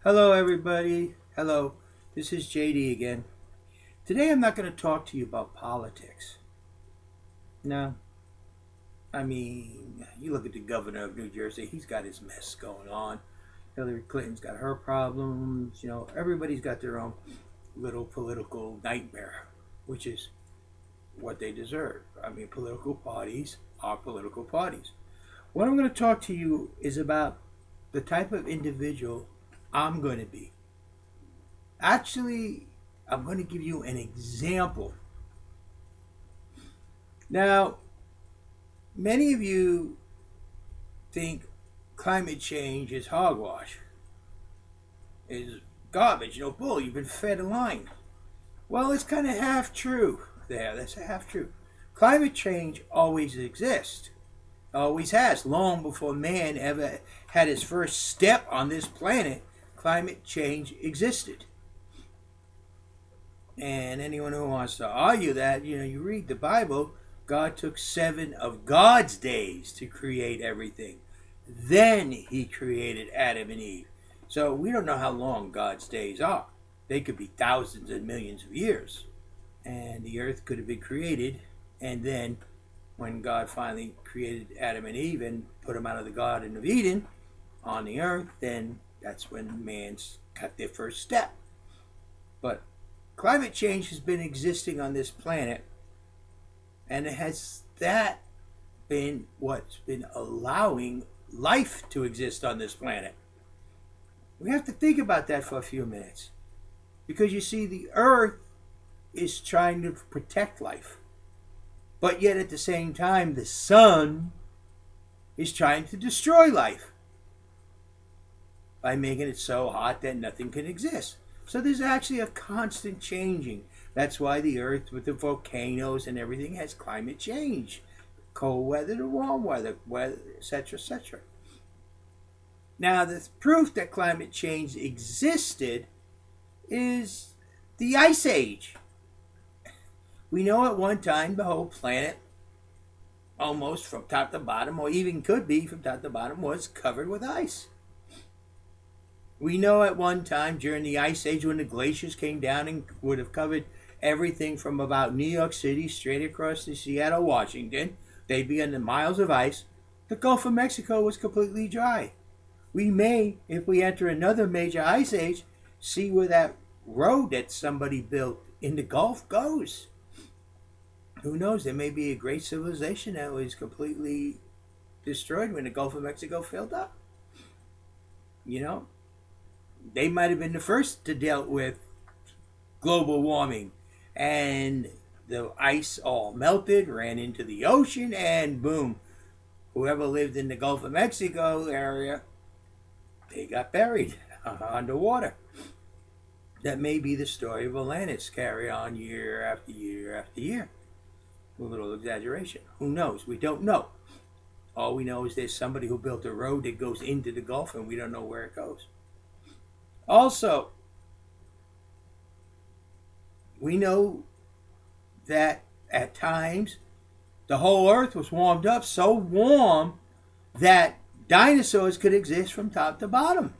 Hello, everybody. Hello, this is JD again. Today I'm not going to talk to you about politics. No, I mean, you look at the governor of New Jersey, he's got his mess going on. Hillary Clinton's got her problems. Everybody's got their own little political nightmare, which is what they deserve. I mean, political parties are political parties. What I'm going to talk to you is about the type of individual I'm going to be. Actually, I'm going to give you an example. Now, many of you think climate change is hogwash, is garbage, bull, you've been fed a line. Well, it's kind of half true there. That's a half true. Climate change always exists, always has. Long before man ever had his first step on this planet, climate change existed. And anyone who wants to argue that, you read the Bible, God took 7 of God's days to create everything. Then he created Adam and Eve. So we don't know how long God's days are. They could be thousands and millions of years. And the earth could have been created. And then when God finally created Adam and Eve and put them out of the Garden of Eden on the earth, then that's when man's got their first step. But climate change has been existing on this planet, and has that been what's been allowing life to exist on this planet? We have to think about that for a few minutes, because you see, the earth is trying to protect life, but yet at the same time the sun is trying to destroy life by making it so hot that nothing can exist. So there's actually a constant changing. That's why the earth with the volcanoes and everything has climate change. Cold weather to warm weather, etc., etc. Now, the proof that climate change existed is the Ice Age. We know at one time the whole planet, almost from top to bottom, or even could be from top to bottom, was covered with ice. We know at one time during the Ice Age, when the glaciers came down and would have covered everything from about New York City straight across to Seattle, Washington, they'd be under miles of ice. The Gulf of Mexico was completely dry. We may, if we enter another major ice age, see where that road that somebody built in the Gulf goes. Who knows? There may be a great civilization that was completely destroyed when the Gulf of Mexico filled up. They might have been the first to deal with global warming, and the ice all melted, ran into the ocean, and boom, whoever lived in the Gulf of Mexico area, they got buried underwater. That may be the story of Atlantis, carry on year after year after year. A little exaggeration. Who knows? We don't know. All we know is there's somebody who built a road that goes into the Gulf, and we don't know where it goes. Also, we know that at times the whole earth was warmed up, so warm that dinosaurs could exist from top to bottom.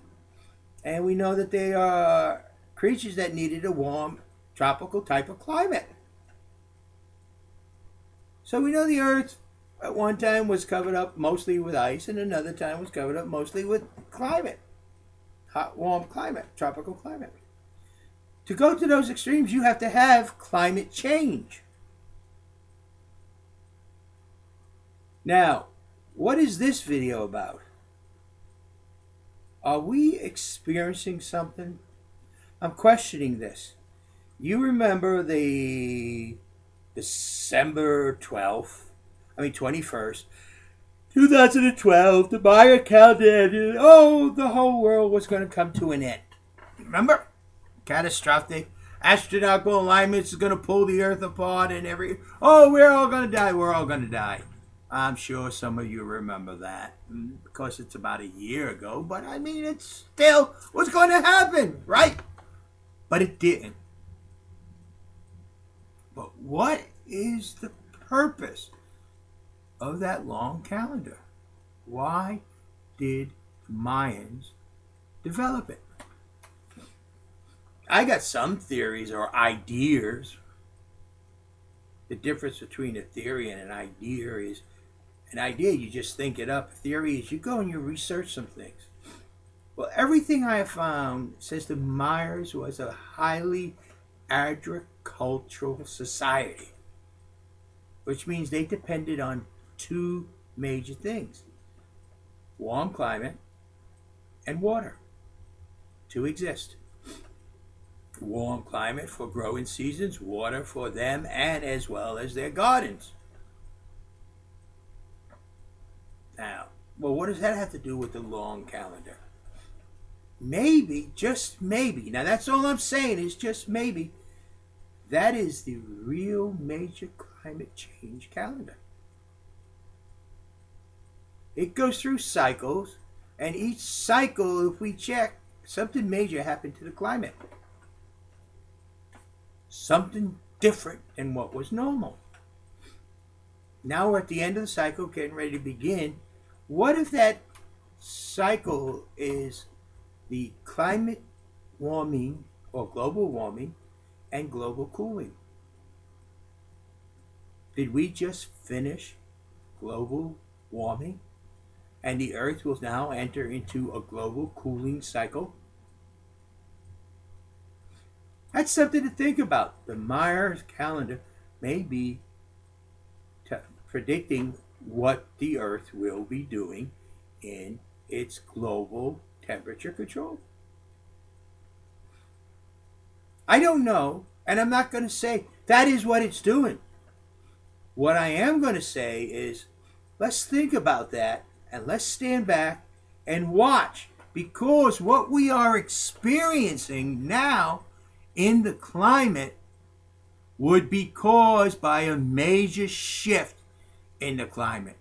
And we know that they are creatures that needed a warm tropical type of climate. So we know the earth at one time was covered up mostly with ice, and another time was covered up mostly with climate. Hot, warm climate, tropical climate. To go to those extremes, you have to have climate change. Now, what is this video about? Are we experiencing something? I'm questioning this. You remember the December 21st, 2012, the Mayan countdown. Oh, the whole world was going to come to an end. Remember? Catastrophic. Astronomical alignments is going to pull the earth apart and we're all going to die. We're all going to die. I'm sure some of you remember that because it's about a year ago. But I mean, it's still what's going to happen, right? But it didn't. But what is the purpose of that long calendar? Why did Mayans develop it? I got some theories or ideas. The difference between a theory and an idea is an idea, you just think it up. A theory is you go and you research some things. Well, everything I have found says the Mayans was a highly agricultural society, which means they depended on two major things: warm climate and water to exist. Warm climate for growing seasons, water for them and as well as their gardens. Now, well, what does that have to do with the long calendar? Maybe, just maybe, now that's all I'm saying is just maybe, that is the real major climate change calendar. It goes through cycles, and each cycle, if we check, something major happened to the climate. Something different than what was normal. Now we're at the end of the cycle, getting ready to begin. What if that cycle is the climate warming or global warming and global cooling? Did we just finish global warming and the earth will now enter into a global cooling cycle? That's something to think about. The Mayan calendar may be predicting what the earth will be doing in its global temperature control. I don't know, and I'm not going to say that is what it's doing. What I am going to say is, let's think about that and let's stand back and watch, because what we are experiencing now in the climate would be caused by a major shift in the climate.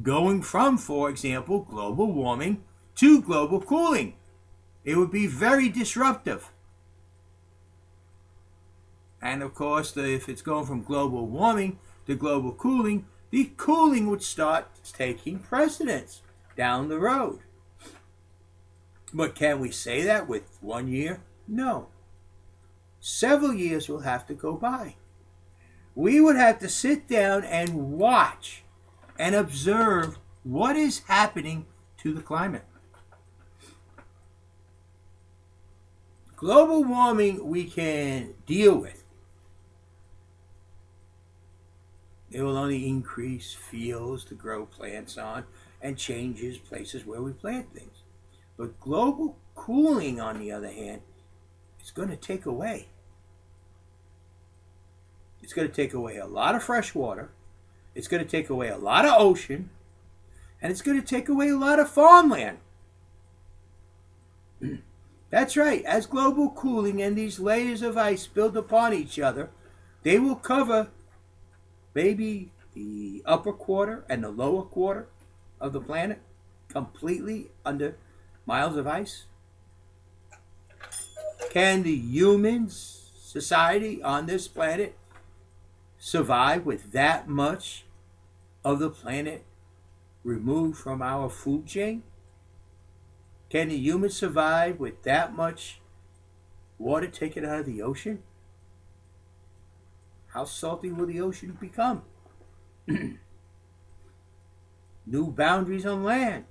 Going from, for example, global warming to global cooling. It would be very disruptive. And of course, if it's going from global warming to global cooling, the cooling would start taking precedence down the road. But can we say that with 1 year? No. Several years will have to go by. We would have to sit down and watch and observe what is happening to the climate. Global warming we can deal with. It will only increase fields to grow plants on and changes places where we plant things. But global cooling, on the other hand, is going to take away. It's going to take away a lot of fresh water. It's going to take away a lot of ocean. And it's going to take away a lot of farmland. That's right. As global cooling and these layers of ice build upon each other, they will cover maybe the upper quarter and the lower quarter of the planet completely under miles of ice. Can the human society on this planet survive with that much of the planet removed from our food chain? Can the human survive with that much water taken out of the ocean? How salty will the ocean become? New boundaries on land.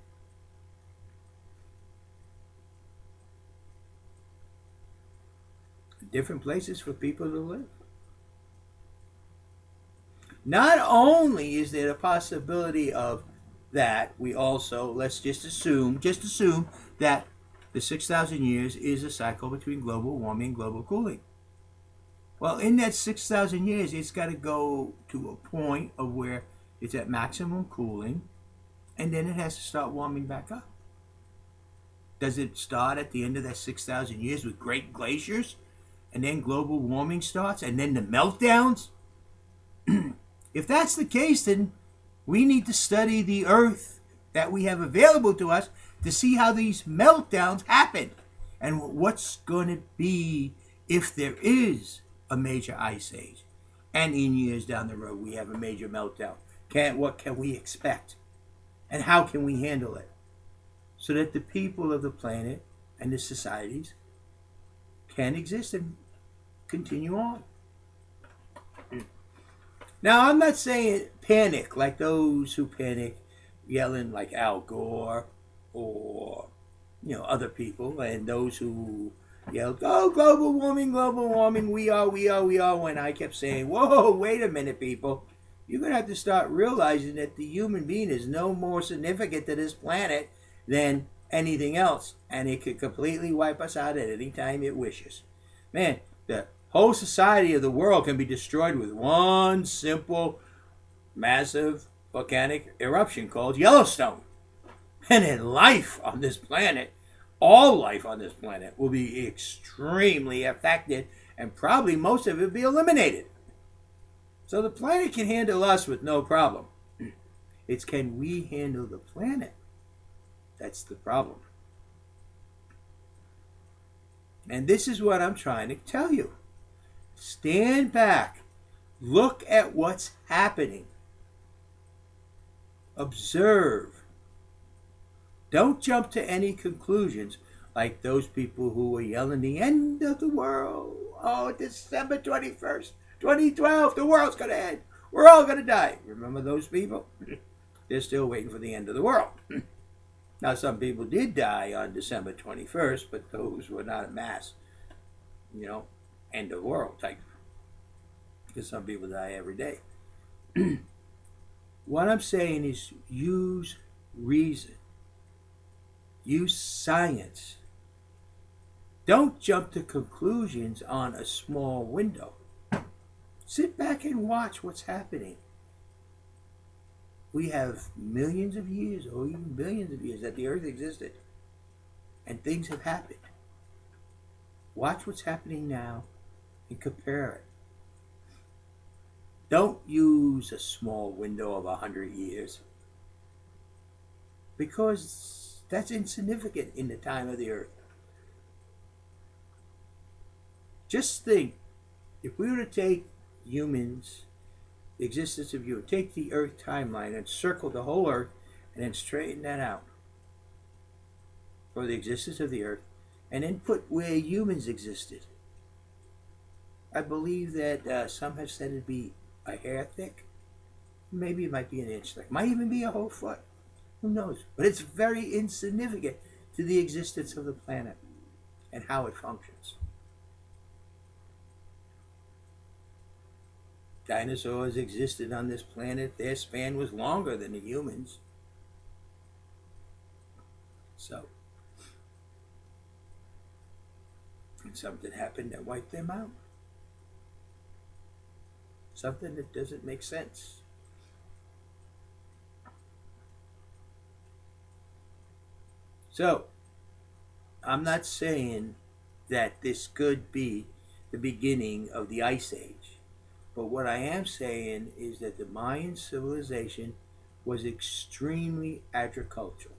Different places for people to live. Not only is there a possibility of that, we also, let's just assume that the 6,000 years is a cycle between global warming and global cooling. Well, in that 6,000 years, it's got to go to a point of where it's at maximum cooling, and then it has to start warming back up. Does it start at the end of that 6,000 years with great glaciers, and then global warming starts, and then the meltdowns? If that's the case, then we need to study the Earth that we have available to us to see how these meltdowns happen and what's going to be if there is a major ice age. And in years down the road, we have a major meltdown. What can we expect? And how can we handle it? So that the people of the planet and the societies can exist and continue on. Now, I'm not saying panic like those who panic yelling like Al Gore or other people, and those who yelled, "Oh, global warming, we are," when I kept saying, "Whoa, wait a minute, people. You're going to have to start realizing that the human being is no more significant to this planet than anything else, and it could completely wipe us out at any time it wishes." Man, the whole society of the world can be destroyed with one simple, massive volcanic eruption called Yellowstone. And then life on this planet, all life on this planet, will be extremely affected, and probably most of it will be eliminated. So the planet can handle us with no problem. It's can we handle the planet? That's the problem. And this is what I'm trying to tell you. Stand back. Look at what's happening. Observe. Don't jump to any conclusions like those people who were yelling the end of the world. Oh, December 21st, 2012, the world's going to end. We're all going to die. Remember those people? They're still waiting for the end of the world. Now, some people did die on December 21st, but those were not a mass, end of the world type. Because some people die every day. What I'm saying is use reason. Use science. Don't jump to conclusions on a small window. Sit back and watch what's happening. We have millions of years, or even billions of years, that the earth existed. And things have happened. Watch what's happening now and compare it. Don't use a small window of 100 years. Because that's insignificant in the time of the earth. Just think, if we were to take humans, the existence of you, take the earth timeline and circle the whole earth and then straighten that out for the existence of the earth, and then put where humans existed. I believe that some have said it'd be a hair thick. Maybe it might be an inch thick. Might even be a whole foot. Who knows? But it's very insignificant to the existence of the planet and how it functions. Dinosaurs existed on this planet. Their span was longer than the humans. So, and something happened that wiped them out. Something that doesn't make sense. So, I'm not saying that this could be the beginning of the Ice Age. But what I am saying is that the Mayan civilization was extremely agricultural.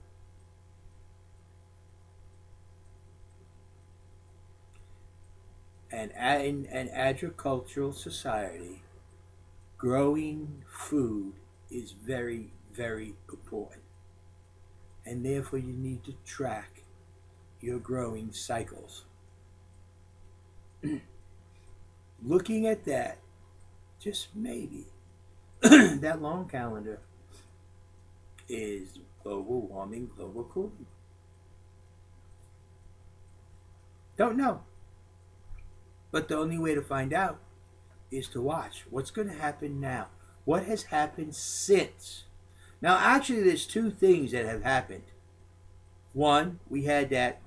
And in an agricultural society, growing food is very, very important. And therefore you need to track your growing cycles. Looking at that, just maybe, that long calendar is global warming, global cooling. Don't know. But the only way to find out is to watch. What's going to happen now? What has happened since? Now, actually, there's two things that have happened. One, we had that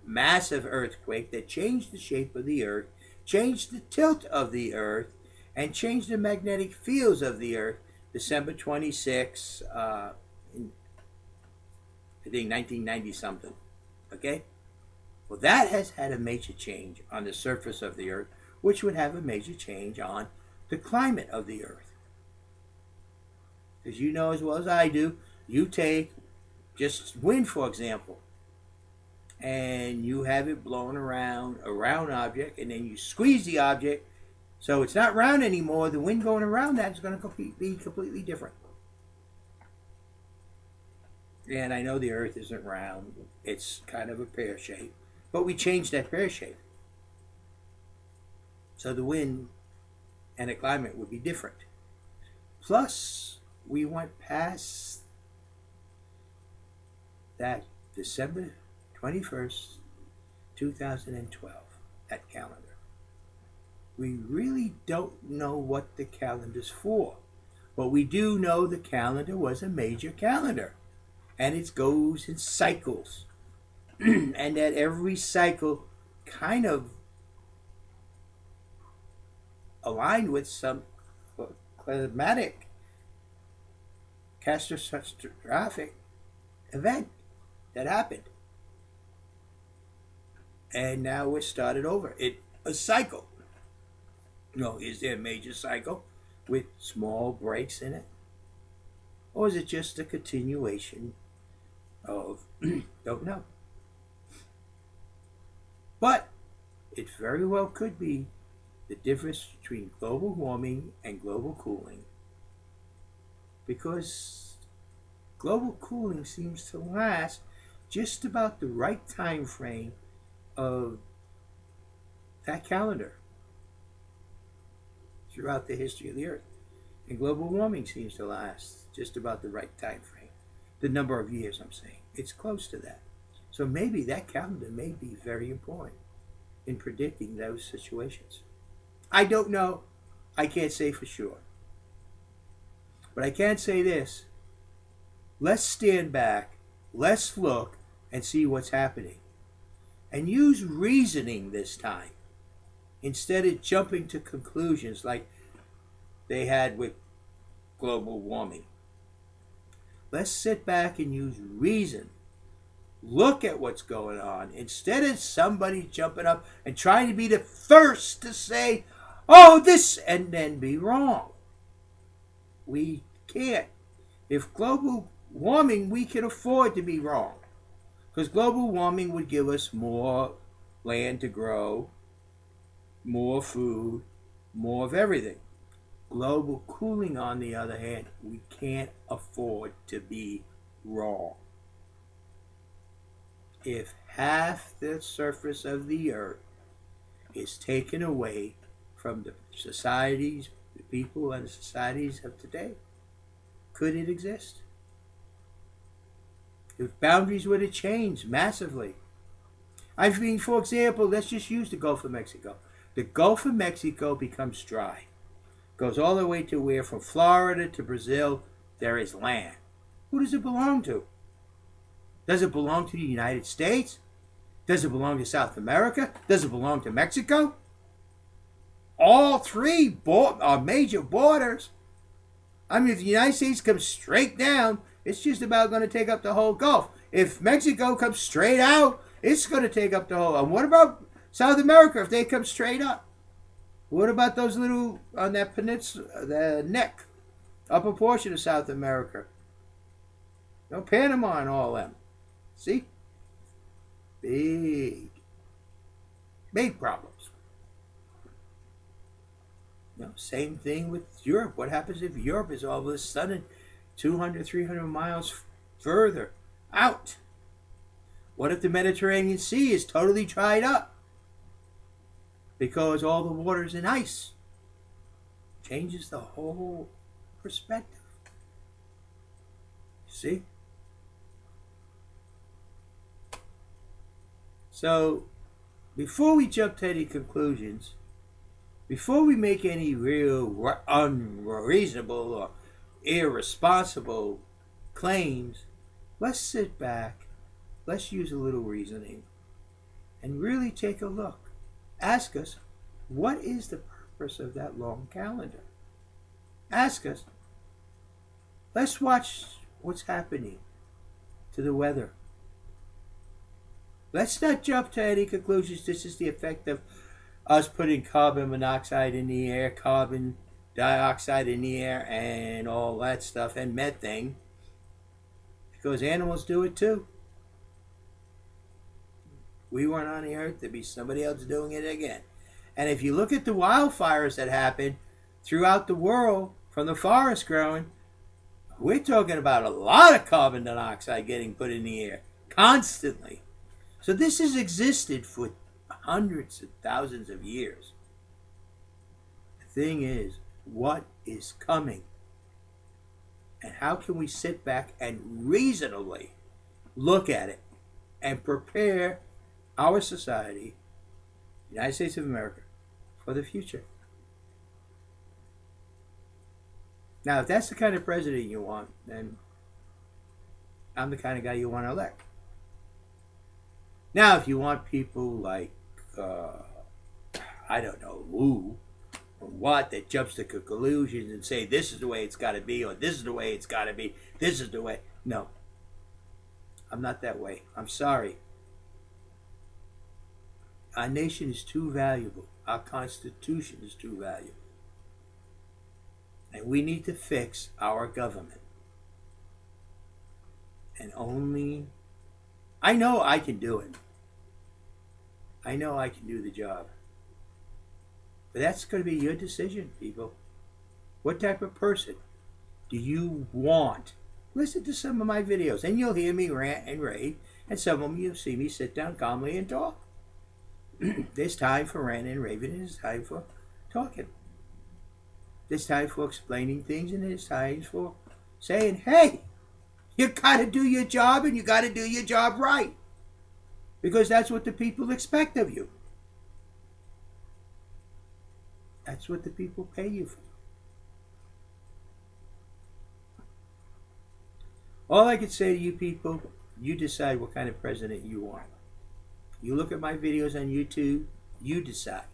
massive earthquake that changed the shape of the earth, changed the tilt of the earth, and changed the magnetic fields of the earth, December 26, in, I think 1990 something. Okay? Well, that has had a major change on the surface of the earth, which would have a major change on the climate of the earth. As you know as well as I do, you take just wind, for example, and you have it blowing around a round object, and then you squeeze the object so it's not round anymore. The wind going around that is going to be completely different. And I know the earth isn't round. It's kind of a pear shape. But we changed that pear shape. So the wind and the climate would be different. Plus, we went past that December 21st, 2012, that calendar. We really don't know what the calendar's for. But we do know the calendar was a major calendar. And it goes in cycles. And that every cycle kind of aligned with some climatic catastrophic event that happened. And now we're started over. A cycle. Is there a major cycle with small breaks in it? Or is it just a continuation of don't know. But it very well could be the difference between global warming and global cooling. Because global cooling seems to last just about the right time frame of that calendar throughout the history of the Earth. And global warming seems to last just about the right time frame. The number of years, I'm saying. It's close to that. So maybe that calendar may be very important in predicting those situations. I don't know. I can't say for sure. But I can say this. Let's stand back. Let's look and see what's happening. And use reasoning this time. Instead of jumping to conclusions like they had with global warming. Let's sit back and use reason. Look at what's going on. Instead of somebody jumping up and trying to be the first to say, oh, this, and then be wrong. We can't. If global warming, we can afford to be wrong. Because global warming would give us more land to grow, more food, more of everything. Global cooling, on the other hand, we can't afford to be wrong. If half the surface of the earth is taken away from the societies, the people and the societies of today, could it exist? If boundaries were to change massively. I mean, for example, let's just use the Gulf of Mexico. The Gulf of Mexico becomes dry. Goes all the way to where, from Florida to Brazil, there is land. Who does it belong to? Does it belong to the United States? Does it belong to South America? Does it belong to Mexico? All three are major borders. I mean, if the United States comes straight down, it's just about going to take up the whole Gulf. If Mexico comes straight out, it's going to take up the whole. And what about South America if they come straight up? What about those little, on that peninsula, the neck, upper portion of South America? Panama and all them. See? Big problems. Same thing with Europe. What happens if Europe is all of a sudden 200, 300 miles further out? What if the Mediterranean Sea is totally dried up? Because all the water's in ice. Changes the whole perspective. See? So, before we jump to any conclusions, before we make any real unreasonable or irresponsible claims, let's sit back, let's use a little reasoning, and really take a look. Ask us, what is the purpose of that long calendar? Ask us. Let's watch what's happening to the weather. Let's not jump to any conclusions. This is the effect of us putting carbon monoxide in the air, carbon dioxide in the air, and all that stuff, and methane. Because animals do it too. We weren't on the earth, there'd be somebody else doing it again. And if you look at the wildfires that happen throughout the world from the forest growing, we're talking about a lot of carbon dioxide getting put in the air constantly. So this has existed for hundreds of thousands of years. thing is, what is coming? And how can we sit back and reasonably look at it and prepare our society, the United States of America, for the future? Now, if that's the kind of president you want, then I'm the kind of guy you want to elect. Now, if you want people like, I don't know who or what, that jumps to conclusions and say this is the way it's got to be, or this is the way it's got to be, this is the way. No, I'm not that way. I'm sorry. Our nation is too valuable. Our Constitution is too valuable. And we need to fix our government. And only, I know I can do it. I know I can do the job. But that's going to be your decision, people. What type of person do you want? Listen to some of my videos, and you'll hear me rant and rave, and some of them you'll see me sit down calmly and talk. There's time for ranting and raving, and there's time for talking. There's time for explaining things, and there's time for saying, hey, you got to do your job, and you got to do your job right. Because that's what the people expect of you. That's what the people pay you for. All I can say to you people, you decide what kind of president you want. You look at my videos on YouTube, you decide.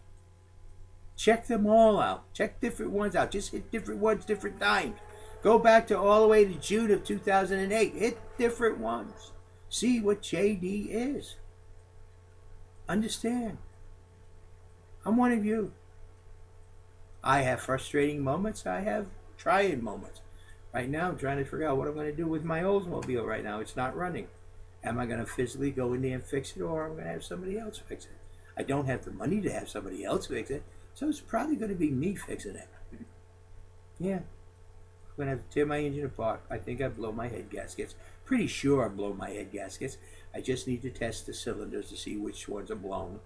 Check them all out. Check different ones out. Just hit different ones, different times. Go back to all the way to June of 2008. Hit different ones. See what JD is. Understand. I'm one of you. I have frustrating moments. I have trying moments. Right now, I'm trying to figure out what I'm going to do with my Oldsmobile right now. It's not running. Am I going to physically go in there and fix it, or am I going to have somebody else fix it? I don't have the money to have somebody else fix it, so it's probably going to be me fixing it. Yeah. I'm going to have to tear my engine apart. I think I blow my head gaskets. Pretty sure I blow my head gaskets. I just need to test the cylinders to see which ones are blown.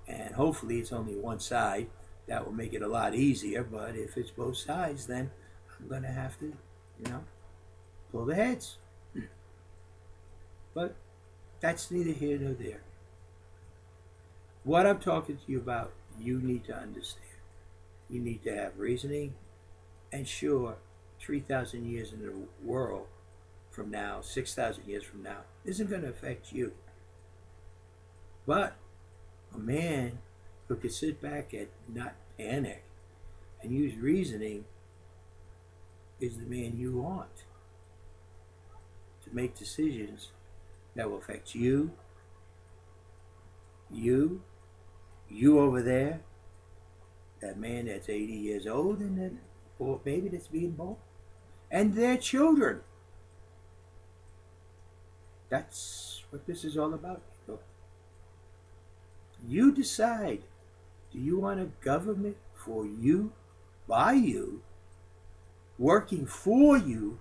And hopefully it's only one side. That will make it a lot easier. But if it's both sides, then I'm going to have to, pull the heads. But that's neither here nor there. What I'm talking to you about, you need to understand. You need to have reasoning. And sure, 3,000 years in the world from now, 6,000 years from now, isn't going to affect you. But a man who can sit back and not panic and use reasoning is the man you want to make decisions that will affect you over there, that man that's 80 years old, and that poor baby that's being born, and their children. That's what this is all about, people. You decide. Do you want a government for you, by you, working for you,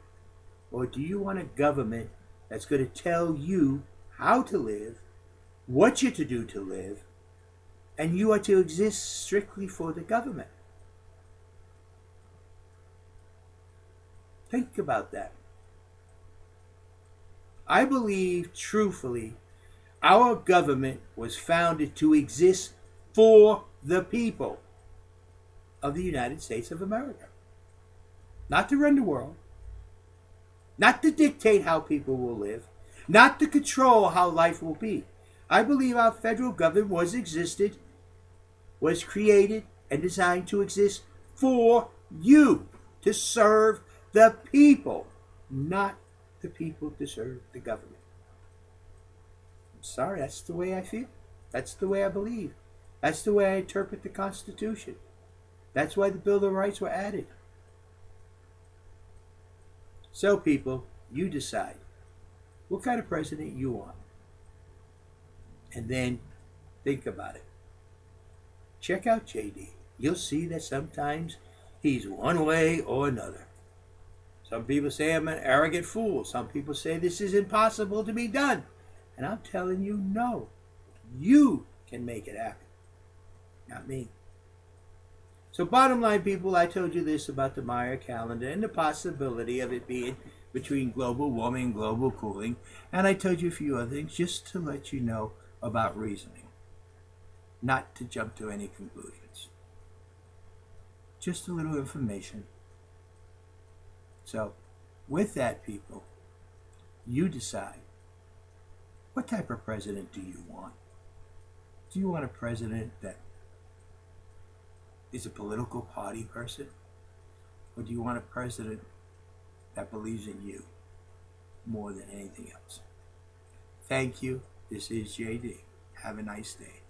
or do you want a government that's going to tell you how to live, what you're to do to live, and you are to exist strictly for the government? Think about that. I believe, truthfully, our government was founded to exist for the people of the United States of America. Not to run the world. Not to dictate how people will live. Not to control how life will be. I believe our federal government was created and designed to exist for you, to serve the people, not the people to serve the government. I'm sorry, that's the way I feel. That's the way I believe. That's the way I interpret the Constitution. That's why the Bill of Rights were added. So, people, you decide what kind of president you want. And then think about it. Check out JD. You'll see that sometimes he's one way or another. Some people say I'm an arrogant fool. Some people say this is impossible to be done. And I'm telling you, no. You can make it happen. Not me. So bottom line, people, I told you this about the Maya calendar and the possibility of it being between global warming and global cooling. And I told you a few other things just to let you know about reasoning, not to jump to any conclusions. Just a little information. So with that, people, you decide, what type of president do you want? Do you want a president that is a political party person? Or do you want a president that believes in you more than anything else? Thank you. This is JD. Have a nice day.